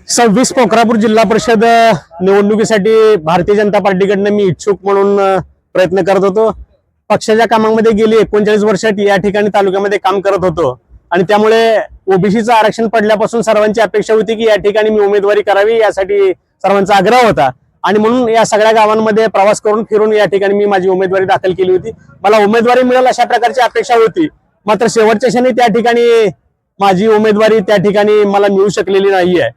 26 पोखरापूर जिल्हा परिषद निवडणुकीसाठी भारतीय जनता पार्टीकडनं मी इच्छुक म्हणून प्रयत्न करत होतो। पक्षाच्या कामामध्ये गेली 39 वर्षात या ठिकाणी तालुक्यामध्ये काम करत होतो आणि त्यामुळे ओबीसीचं आरक्षण पडल्यापासून सर्वांची अपेक्षा होती की या ठिकाणी मी उमेदवारी करावी, यासाठी सर्वांचा आग्रह होता आणि म्हणून या सगळ्या गावांमध्ये प्रवास करून फिरून या ठिकाणी मी माझी उमेदवारी दाखल केली होती। मला उमेदवारी मिळेल अशा प्रकारची अपेक्षा होती, मात्र शेवटच्या क्षणी त्या ठिकाणी माझी उमेदवारी त्या ठिकाणी मला मिळू शकलेली नाहीये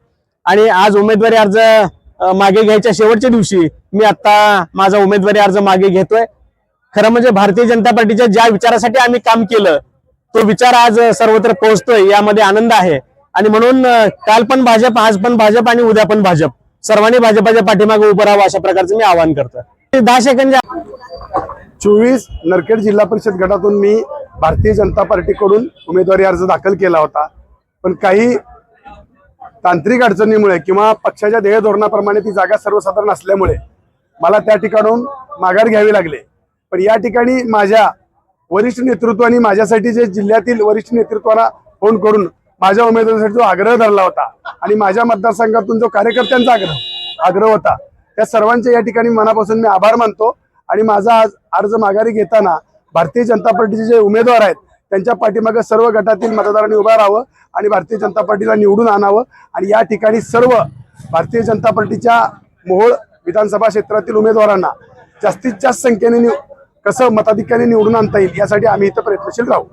आणि आज उमेदवारी अर्ज मागे घ्यायच्या शेवटच्या दिवशी मी आता माझा उमेदवारी अर्ज मागे घेतोय। खरं म्हणजे भारतीय जनता पार्टीच्या ज्या विचारासाठी आम्ही काम केलं तो विचार आज सर्वत्र पोहोचतोय, यामध्ये आनंद आहे आणि म्हणून काल पण भाजप, आज पण भाजप आणि उद्या पण भाजप, सर्वांनी भाजपाच्या पाठीमागे उभं राहावं अशा प्रकारचं मी आवाहन करतो। 10 सेकंद 24 नरखेड जिल्हा परिषद गटातून मी भारतीय जनता पार्टीकडून उमेदवारी अर्ज दाखल केला होता, पण काही तांत्रिक अडचणीमुळे किंवा पक्षाच्या ध्येय धोरणाप्रमाणे ती जागा सर्वसाधारण असल्यामुळे मला त्या ठिकाणाहून माघार घ्यावी लागली। पण या ठिकाणी माझ्या वरिष्ठ नेतृत्वाने माझ्यासाठी जे जिल्ह्यातील वरिष्ठ नेतृत्वाला फोन करून माझ्या उमेदवारीसाठी जो आग्रह धरला होता आणि माझ्या मतदारसंघातून जो कार्यकर्त्यांचा आग्रह होता, त्या सर्वांचे या ठिकाणी मनापासून मी आभार मानतो आणि माझा आज अर्ज माघारी घेताना भारतीय जनता पार्टीचे जे उमेदवार आहेत त्यांच्या पाठीमागे सर्व गटातील मतदारांनी उभा राहावं आणि भारतीय जनता पार्टीला निवडून आणावं आणि या ठिकाणी सर्व भारतीय जनता पार्टीच्या मोहोळ विधानसभा क्षेत्रातील उमेदवारांना जास्तीत जास्त संख्येने कसं मताधिक्याने निवडून आणता येईल यासाठी आम्ही इथं प्रयत्नशील राहू।